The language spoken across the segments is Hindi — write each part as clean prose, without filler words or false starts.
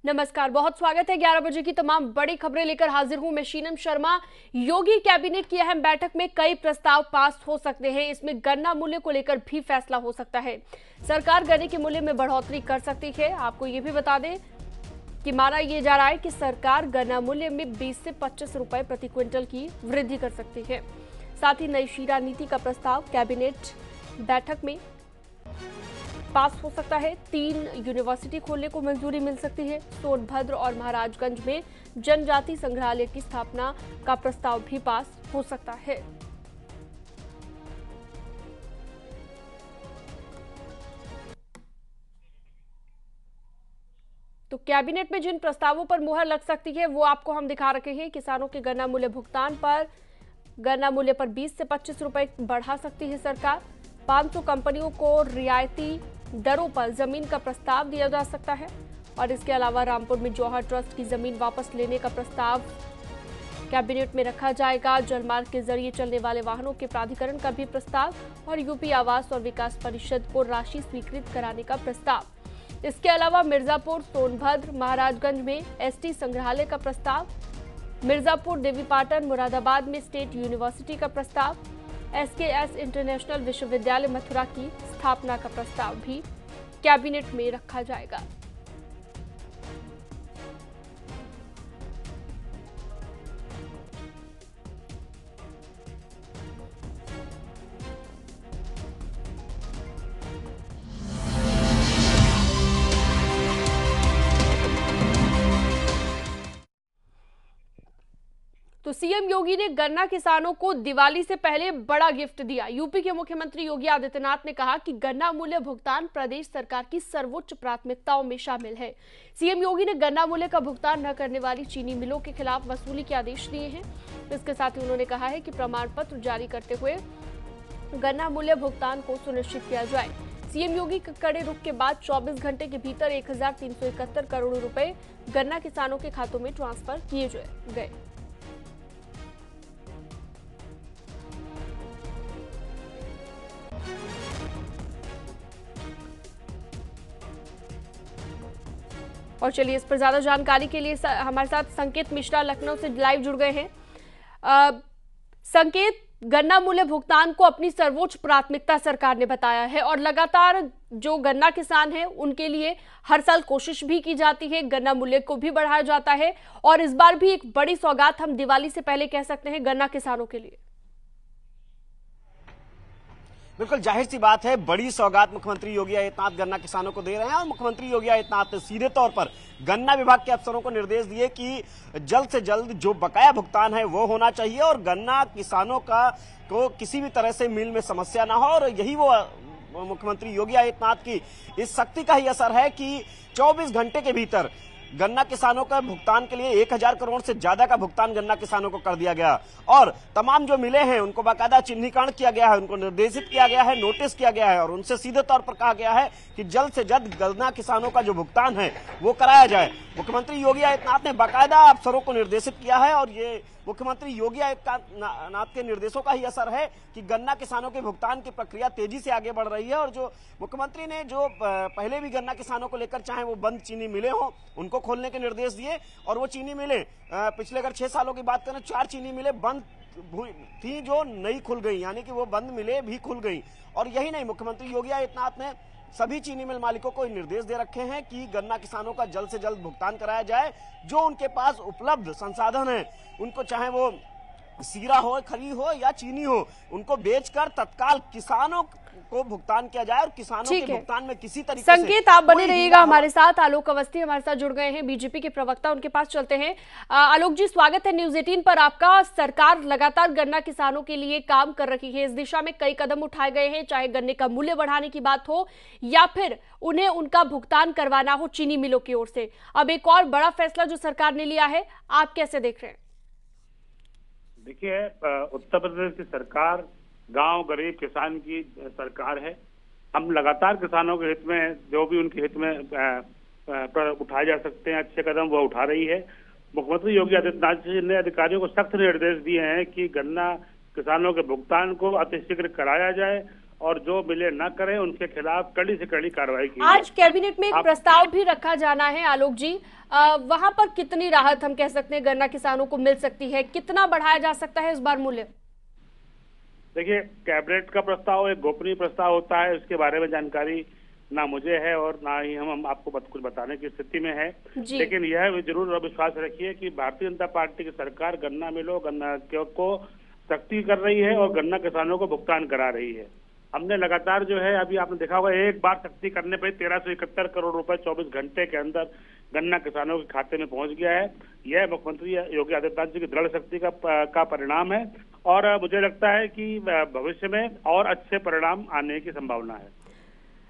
नमस्कार, बहुत स्वागत है। 11 बजे की तमाम बड़ी खबरें लेकर हाजिर हूं मैं शीनम शर्मा। योगी कैबिनेट की अहम बैठक में कई प्रस्ताव पास हो सकते हैं। इसमें गन्ना मूल्य को लेकर भी फैसला हो सकता है। सरकार गन्ने के मूल्य में बढ़ोतरी कर सकती है। आपको ये भी बता दें कि माना यह जा रहा है कि सरकार गन्ना मूल्य में 20 से 25 रुपए प्रति क्विंटल की वृद्धि कर सकती है। साथ ही नई शीरा नीति का प्रस्ताव कैबिनेट बैठक में पास हो सकता है। 3 यूनिवर्सिटी खोलने को मंजूरी मिल सकती है। सोनभद्र और महाराजगंज में जनजाति संग्रहालय की स्थापना का प्रस्ताव भी पास हो सकता है। तो कैबिनेट में जिन प्रस्तावों पर मुहर लग सकती है वो आपको हम दिखा रखे हैं। किसानों के गन्ना मूल्य भुगतान पर गन्ना मूल्य पर 20 से 25 रुपए बढ़ा सकती है सरकार। 500 कंपनियों को रियायती दरों पर जमीन का प्रस्ताव दिया जा सकता है। और इसके अलावा रामपुर में जौहर ट्रस्ट की जमीन वापस लेने का प्रस्ताव कैबिनेट में रखा जाएगा। जलमार्ग के जरिए चलने वाले वाहनों के प्राधिकरण का भी प्रस्ताव और यूपी आवास और विकास परिषद को राशि स्वीकृत कराने का प्रस्ताव। इसके अलावा मिर्जापुर, सोनभद्र, महाराजगंज में एसटी संग्रहालय का प्रस्ताव, मिर्जापुर, देवीपाटन, मुरादाबाद में स्टेट यूनिवर्सिटी का प्रस्ताव, एसकेएस इंटरनेशनल विश्वविद्यालय मथुरा की स्थापना का प्रस्ताव भी कैबिनेट में रखा जाएगा। तो सीएम योगी ने गन्ना किसानों को दिवाली से पहले बड़ा गिफ्ट दिया। यूपी के मुख्यमंत्री योगी आदित्यनाथ ने कहा कि गन्ना मूल्य भुगतान प्रदेश सरकार की सर्वोच्च प्राथमिकताओं में शामिल है। सीएम योगी ने गन्ना मूल्य का भुगतान न करने वाली चीनी मिलों के खिलाफ वसूली के आदेश दिए हैं। इसके साथ ही उन्होंने कहा है कि प्रमाण पत्र जारी करते हुए गन्ना मूल्य भुगतान को सुनिश्चित किया जाए। सीएम योगी के कड़े रुख के बाद 24 घंटे के भीतर 1371 करोड़ रुपए गन्ना किसानों के खातों में ट्रांसफर किए गए। और चलिए इस पर ज्यादा जानकारी के लिए हमारे साथ संकेत मिश्रा लखनऊ से लाइव जुड़ गए हैं। संकेत, गन्ना मूल्य भुगतान को अपनी सर्वोच्च प्राथमिकता सरकार ने बताया है और लगातार जो गन्ना किसान हैं उनके लिए हर साल कोशिश भी की जाती है, गन्ना मूल्य को भी बढ़ाया जाता है और इस बार भी एक बड़ी सौगात हम दिवाली से पहले कह सकते हैं गन्ना किसानों के लिए। बिल्कुल जाहिर सी बात है, बड़ी सौगात मुख्यमंत्री योगी आदित्यनाथ गन्ना किसानों को दे रहे हैं और मुख्यमंत्री योगी आदित्यनाथ ने सीधे तौर पर गन्ना विभाग के अफसरों को निर्देश दिए कि जल्द से जल्द जो बकाया भुगतान है वो होना चाहिए और गन्ना किसानों को किसी भी तरह से मिल में समस्या ना हो। और यही वो मुख्यमंत्री योगी आदित्यनाथ की इस शक्ति का ही असर है कि 24 घंटे के भीतर गन्ना किसानों का भुगतान के लिए 1000 करोड़ से ज्यादा का भुगतान गन्ना किसानों को कर दिया गया और तमाम जो मिले हैं उनको बाकायदा चिन्हीकरण किया गया है, उनको निर्देशित किया गया है, नोटिस किया गया है और उनसे सीधे तौर पर कहा गया है कि जल्द से जल्द गन्ना किसानों का जो भुगतान है वो कराया जाए। मुख्यमंत्री योगी आदित्यनाथ ने बाकायदा अफसरों को निर्देशित किया है और ये मुख्यमंत्री योगी आदित्यनाथ के निर्देशों का ही असर है कि गन्ना किसानों के भुगतान की प्रक्रिया तेजी से आगे बढ़ रही है। और जो मुख्यमंत्री ने जो पहले भी गन्ना किसानों को लेकर चाहे वो बंद चीनी मिले हों उनको खोलने के निर्देश दिए और वो चीनी मिले पिछले अगर 6 सालों की बात करें 4 चीनी मिले बंद थी जो नई खुल गई, यानी कि वो बंद मिले भी खुल गई। और यही नहीं, मुख्यमंत्री योगी आदित्यनाथ ने सभी चीनी मिल मालिकों को निर्देश दे रखे हैं कि गन्ना किसानों का जल्द से जल्द भुगतान कराया जाए। जो उनके पास उपलब्ध संसाधन है उनको चाहे वो सीरा हो, खरी हो या चीनी हो, उनको बेचकर तत्काल किसानों को भुगतान किया जाए और किसानों के भुगतान में किसी तरीके से संकेत आप बने रहिएगा हमारे साथ। आलोक अवस्थी हमारे साथ जुड़ गए हैं, बीजेपी के प्रवक्ता, उनके पास चलते हैं। आलोक जी, स्वागत है न्यूज 18 पर आपका। सरकार लगातार गन्ना किसानों के लिए काम कर रही है, इस दिशा में कई कदम उठाए गए हैं, चाहे गन्ने का मूल्य बढ़ाने की बात हो या फिर उन्हें उनका भुगतान करवाना हो चीनी मिलों की ओर से। अब एक और बड़ा फैसला जो सरकार ने लिया है, आप कैसे देख रहे हैं? देखिए, उत्तर प्रदेश की सरकार गांव गरीब किसान की सरकार है। हम लगातार किसानों के हित में जो भी उनके हित में उठाए जा सकते हैं अच्छे कदम वो उठा रही है। मुख्यमंत्री योगी आदित्यनाथ जी ने अधिकारियों को सख्त निर्देश दिए हैं कि गन्ना किसानों के भुगतान को अतिशीघ्र कराया जाए और जो मिले न करें उनके खिलाफ कड़ी से कड़ी कार्रवाई की। आज कैबिनेट में एक प्रस्ताव भी रखा जाना है आलोक जी, वहां पर कितनी राहत हम कह सकते हैं गन्ना किसानों को मिल सकती है, कितना बढ़ाया जा सकता है इस बार मूल्य? देखिए, कैबिनेट का प्रस्ताव एक गोपनीय प्रस्ताव होता है, उसके बारे में जानकारी ना मुझे है और ना ही हम आपको कुछ बताने की स्थिति में है। लेकिन यह जरूर विश्वास रखिए कि भारतीय जनता पार्टी की सरकार गन्ना मिलों, गन्ना को सख्ती कर रही है और गन्ना किसानों को भुगतान करा रही है। हमने लगातार जो है, अभी आपने देखा होगा, एक बार सख्ती करने पर 1371 करोड़ रुपए 24 घंटे के अंदर गन्ना किसानों के खाते में पहुंच गया है। यह मुख्यमंत्री योगी आदित्यनाथ जी की दृढ़ शक्ति का परिणाम है और मुझे लगता है कि भविष्य में और अच्छे परिणाम आने की संभावना है।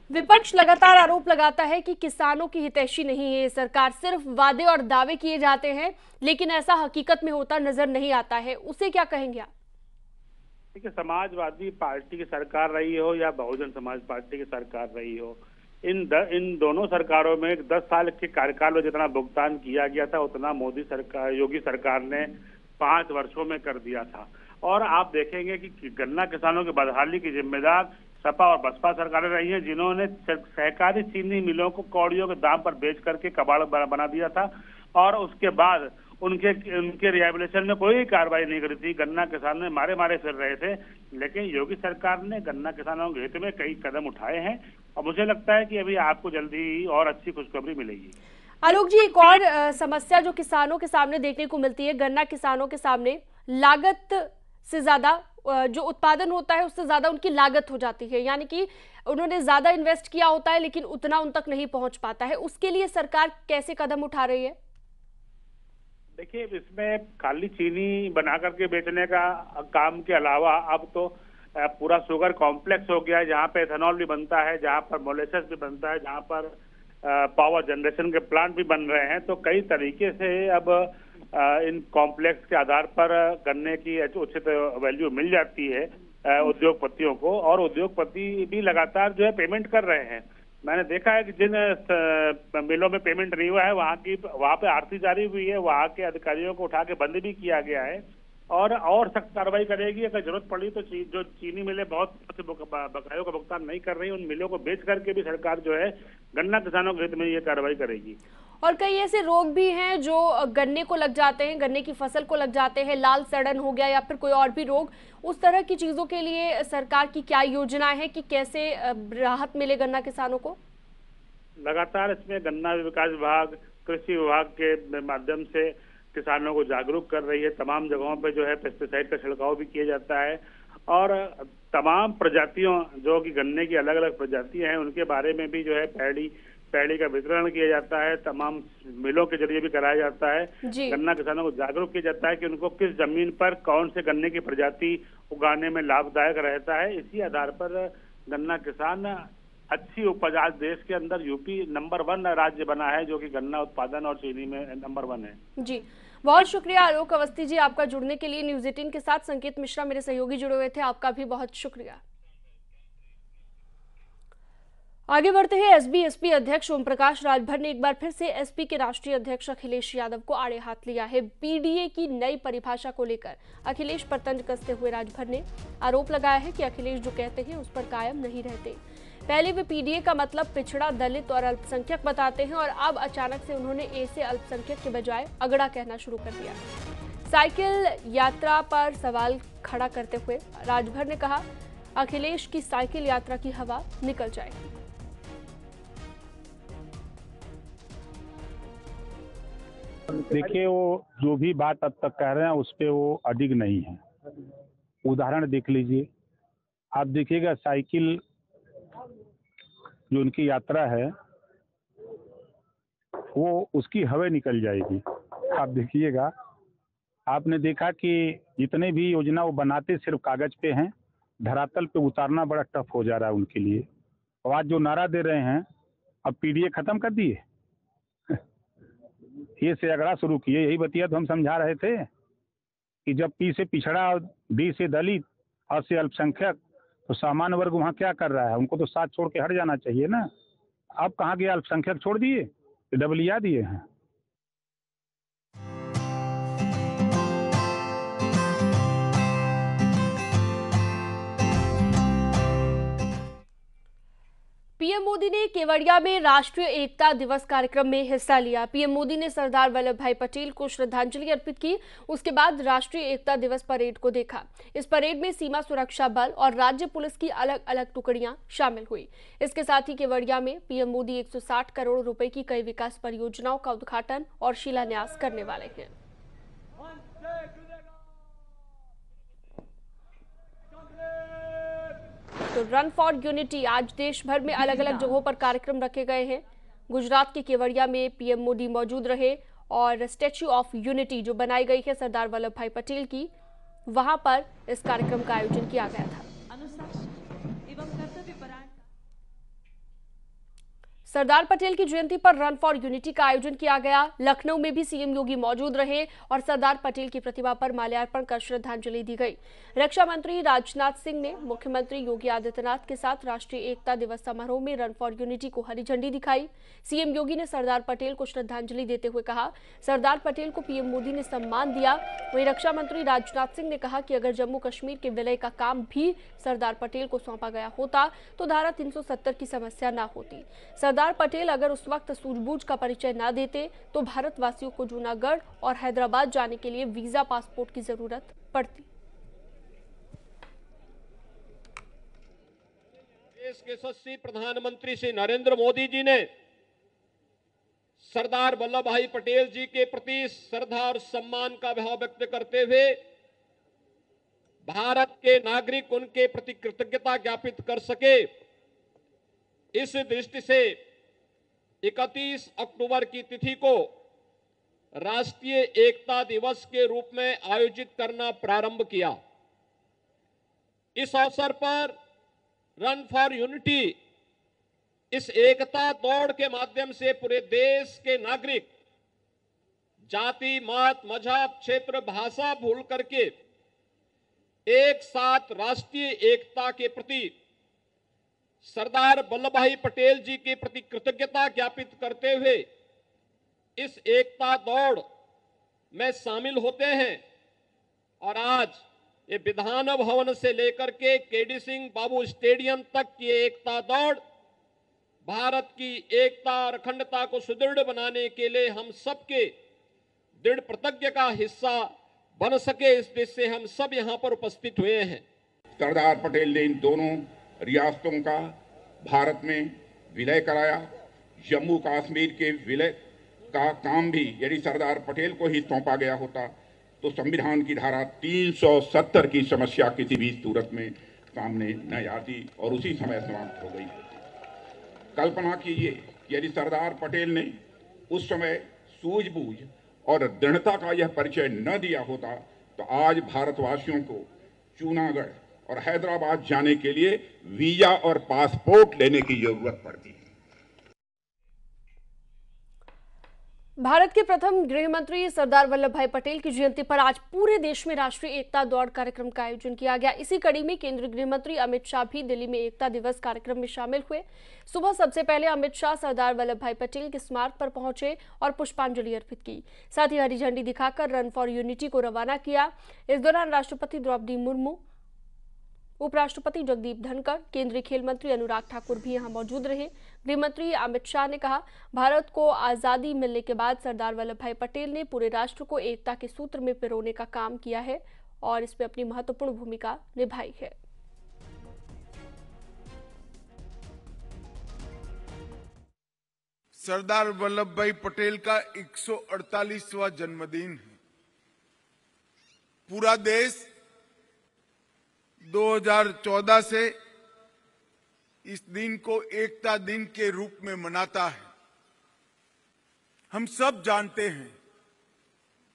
विपक्ष लगातार आरोप लगाता है कि किसानों की हितैषी नहीं है सरकार, सिर्फ वादे और दावे किए जाते हैं, लेकिन ऐसा हकीकत में होता नजर नहीं आता है। उसे क्या कहेंगे आप? देखिए, समाजवादी पार्टी की सरकार रही हो या बहुजन समाज पार्टी की सरकार रही हो, इन दोनों सरकारों में 10 साल के कार्यकाल में जितना भुगतान किया गया था उतना मोदी सरकार, योगी सरकार ने 5 वर्षों में कर दिया था। और आप देखेंगे कि गन्ना किसानों की बदहाली की जिम्मेदार सपा और बसपा सरकारें रही हैं, जिन्होंने सहकारी चीनी मिलों को कौड़ियों के दाम पर बेच करके कबाड़ बना दिया था और उसके बाद उनके रिहेबिलिटेशन में कोई कार्रवाई नहीं करी थी। गन्ना किसान ने मारे फिर रहे थे, लेकिन योगी सरकार ने गन्ना किसानों के हित में कई कदम उठाए हैं और मुझे लगता है कि अभी आपको जल्दी ही और अच्छी खुशखबरी मिलेगी। आलोक जी, एक और समस्या जो किसानों के सामने देखने को मिलती है, गन्ना किसानों के सामने लागत से ज्यादा जो उत्पादन होता है उससे ज्यादा उनकी लागत हो जाती है, यानी कि उन्होंने ज्यादा इन्वेस्ट किया होता है लेकिन उतना उन तक नहीं पहुंच पाता है। उसके लिए सरकार कैसे कदम उठा रही है? देखिए, इसमें खाली चीनी बना करके बेचने का काम के अलावा अब तो पूरा शुगर कॉम्प्लेक्स हो गया है, जहाँ पे एथेनॉल भी बनता है, जहाँ पर मोलेसेस भी बनता है, जहाँ पर पावर जनरेशन के प्लांट भी बन रहे हैं। तो कई तरीके से अब इन कॉम्प्लेक्स के आधार पर गन्ने की उचित वैल्यू मिल जाती है उद्योगपतियों को, और उद्योगपति भी लगातार जो है पेमेंट कर रहे हैं। मैंने देखा है कि जिन मिलों में पेमेंट नहीं हुआ है वहाँ पे आरती जारी हुई है, वहाँ के अधिकारियों को उठा के बंद भी किया गया है और सख्त कार्रवाई करेगी। अगर जरूरत पड़ी तो जो चीनी मिलें बहुत बकायों का भुगतान नहीं कर रही, उन मिलों को बेच करके भी सरकार जो है गन्ना किसानों के हित में ये कार्रवाई करेगी। और कई ऐसे रोग भी हैं जो गन्ने को लग जाते हैं, गन्ने की फसल को लग जाते हैं, लाल सड़न हो गया या फिर कोई और भी रोग, उस तरह की चीजों के लिए सरकार की क्या योजनाएं हैं कि कैसे राहत मिले गन्ना किसानों को? लगातार इसमें गन्ना विकास विभाग, कृषि विभाग के माध्यम से किसानों को जागरूक कर रही है। तमाम जगहों पे जो है पेस्टिसाइड का छिड़काव भी किया जाता है और तमाम प्रजातियों, जो कि गन्ने की अलग अलग प्रजातियां हैं, उनके बारे में भी जो है पैडी का वितरण किया जाता है, तमाम मिलों के जरिए भी कराया जाता है। गन्ना किसानों को जागरूक किया जाता है कि उनको किस जमीन पर कौन से गन्ने की प्रजाति उगाने में लाभदायक रहता है। इसी आधार पर गन्ना किसान अच्छी उपज, आज देश के अंदर यूपी नंबर 1 राज्य बना है जो कि गन्ना उत्पादन और चीनी में नंबर 1 है। जी, बहुत शुक्रिया आलोक अवस्थी जी आपका जुड़ने के लिए न्यूज 18 के साथ। संकेत मिश्रा मेरे सहयोगी जुड़े हुए थे, आपका भी बहुत शुक्रिया। आगे बढ़ते हैं। एसपी अध्यक्ष ओम प्रकाश राजभर ने एक बार फिर से एसपी के राष्ट्रीय अध्यक्ष अखिलेश यादव को आड़े हाथ लिया है। पीडीए की नई परिभाषा को लेकर अखिलेश पर तंज कसते हुए राजभर ने आरोप लगाया है कि अखिलेश जो कहते हैं उस पर कायम नहीं रहते। पहले वे पीडीए का मतलब पिछड़ा, दलित और अल्पसंख्यक बताते हैं और अब अचानक से उन्होंने ए से अल्पसंख्यक के बजाय अगड़ा कहना शुरू कर दिया। साइकिल यात्रा पर सवाल खड़ा करते हुए राजभर ने कहा, अखिलेश की साइकिल यात्रा की हवा निकल जाएगी। देखिए, वो जो भी बात अब तक कह रहे हैं उस पे वो अडिग नहीं है। उदाहरण देख लीजिए, आप देखिएगा साइकिल जो उनकी यात्रा है वो उसकी हवा निकल जाएगी। आप देखिएगा, आपने देखा कि जितने भी योजना वो बनाते सिर्फ कागज पे हैं, धरातल पे उतारना बड़ा टफ हो जा रहा है उनके लिए। और आज जो नारा दे रहे हैं, अब पीडीए खत्म कर दिए, ये से अगड़ा शुरू किए। यही बतिया तो हम समझा रहे थे कि जब पी से पिछड़ा, डी से दलित और से अल्पसंख्यक, तो सामान्य वर्ग वहाँ क्या कर रहा है? उनको तो साथ छोड़ के हट जाना चाहिए ना। अब कहाँ गया? अल्पसंख्यक छोड़ दिए, डबलिया दिए हैं। पीएम मोदी ने केवड़िया में राष्ट्रीय एकता दिवस कार्यक्रम में हिस्सा लिया। पीएम मोदी ने सरदार वल्लभ भाई पटेल को श्रद्धांजलि अर्पित की। उसके बाद राष्ट्रीय एकता दिवस परेड को देखा। इस परेड में सीमा सुरक्षा बल और राज्य पुलिस की अलग अलग टुकड़ियां शामिल हुई। इसके साथ ही केवड़िया में पीएम मोदी 160 करोड़ रुपए की कई विकास परियोजनाओं का उद्घाटन और शिलान्यास करने वाले हैं। तो रन फॉर यूनिटी आज देश भर में अलग अलग जगहों पर कार्यक्रम रखे गए हैं। गुजरात के केवड़िया में पीएम मोदी मौजूद रहे और स्टैच्यू ऑफ यूनिटी जो बनाई गई है सरदार वल्लभ भाई पटेल की, वहां पर इस कार्यक्रम का आयोजन किया गया था। सरदार पटेल की जयंती पर रन फॉर यूनिटी का आयोजन किया गया। लखनऊ में भी सीएम योगी मौजूद रहे और सरदार पटेल की प्रतिमा पर माल्यार्पण कर श्रद्धांजलि दी गई। रक्षा मंत्री राजनाथ सिंह ने मुख्यमंत्री योगी आदित्यनाथ के साथ राष्ट्रीय एकता दिवस समारोह में रन फॉर यूनिटी को हरी झंडी दिखाई। सीएम योगी ने सरदार पटेल को श्रद्धांजलि देते हुए कहा, सरदार पटेल को पीएम मोदी ने सम्मान दिया। वहीं रक्षा मंत्री राजनाथ सिंह ने कहा कि अगर जम्मू कश्मीर के विलय का काम भी सरदार पटेल को सौंपा गया होता तो धारा 370 की समस्या न होती। सरदार पटेल अगर उस वक्त सूझबूझ का परिचय न देते तो भारतवासियों को जूनागढ़ और हैदराबाद जाने के लिए वीजा पासपोर्ट की जरूरत पड़ती। देश के यशस्वी प्रधानमंत्री श्री नरेंद्र मोदी जी ने सरदार वल्लभ भाई पटेल जी के प्रति श्रद्धा और सम्मान का भाव व्यक्त करते हुए भारत के नागरिक उनके प्रति कृतज्ञता ज्ञापित कर सके, इस दृष्टि से 31 अक्टूबर की तिथि को राष्ट्रीय एकता दिवस के रूप में आयोजित करना प्रारंभ किया। इस अवसर पर रन फॉर यूनिटी, इस एकता दौड़ के माध्यम से पूरे देश के नागरिक जाति, मत, मजहब, क्षेत्र, भाषा भूल करके एक साथ राष्ट्रीय एकता के प्रति, सरदार वल्लभ भाई पटेल जी के प्रति कृतज्ञता ज्ञापित करते हुए इस एकता दौड़ में शामिल होते हैं। और आज ये विधान भवन से लेकर के केडी सिंह बाबू स्टेडियम तक की एकता दौड़ भारत की एकता और अखंडता को सुदृढ़ बनाने के लिए हम सबके दृढ़ प्रतिज्ञा का हिस्सा बन सके, इस देश से हम सब यहां पर उपस्थित हुए हैं। सरदार पटेल ने इन दोनों रियासतों का भारत में विलय कराया। जम्मू कश्मीर के विलय का काम भी यदि सरदार पटेल को ही सौंपा गया होता तो संविधान की धारा 370 की समस्या किसी भी सूरत में सामने न आती और उसी समय समाप्त हो गई। कल्पना कीजिए कि यदि सरदार पटेल ने उस समय सूझबूझ और दृढ़ता का यह परिचय न दिया होता तो आज भारतवासियों को जूनागढ़ और हैदराबाद जाने के लिए वीजा और पासपोर्ट लेने की जरूरत पड़ती है। भारत के प्रथम गृह मंत्री सरदार वल्लभ भाई पटेल की जयंती पर आज पूरे देश में राष्ट्रीय एकता दौड़ कार्यक्रम का आयोजन किया गया। इसी कड़ी में केंद्रीय गृह मंत्री अमित शाह भी दिल्ली में एकता दिवस कार्यक्रम में शामिल हुए। सुबह सबसे पहले अमित शाह सरदार वल्लभ भाई पटेल के स्मारक पर पहुंचे और पुष्पांजलि अर्पित की। साथ ही हरी झंडी दिखाकर रन फॉर यूनिटी को रवाना किया। इस दौरान राष्ट्रपति द्रौपदी मुर्मू, उपराष्ट्रपति जगदीप धनखड़, केंद्रीय खेल मंत्री अनुराग ठाकुर भी यहां मौजूद रहे। गृह मंत्री अमित शाह ने कहा, भारत को आजादी मिलने के बाद सरदार वल्लभ भाई पटेल ने पूरे राष्ट्र को एकता के सूत्र में पिरोने का काम किया है और इसमें अपनी महत्वपूर्ण भूमिका निभाई है। सरदार वल्लभ भाई पटेल का 148वां जन्मदिन है। पूरा देश 2014 से इस दिन को एकता दिन के रूप में मनाता है। हम सब जानते हैं,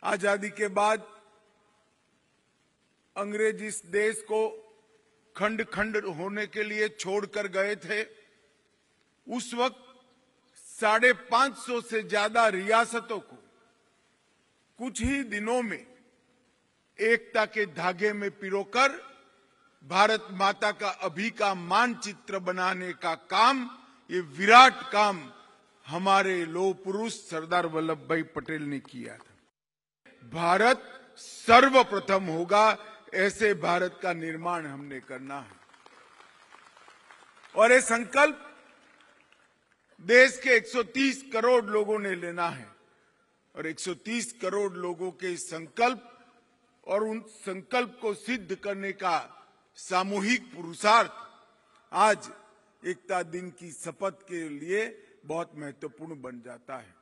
आजादी के बाद अंग्रेज इस देश को खंड खंड होने के लिए छोड़कर गए थे। उस वक्त 550 से ज्यादा रियासतों को कुछ ही दिनों में एकता के धागे में पिरोकर भारत माता का अभी का मानचित्र बनाने का काम, ये विराट काम हमारे लौह पुरुष सरदार वल्लभ भाई पटेल ने किया था। भारत सर्वप्रथम होगा, ऐसे भारत का निर्माण हमने करना है और ये संकल्प देश के 130 करोड़ लोगों ने लेना है और 130 करोड़ लोगों के संकल्प और उन संकल्प को सिद्ध करने का सामूहिक पुरुषार्थ आज एकता दिन की शपथ के लिए बहुत महत्वपूर्ण बन जाता है।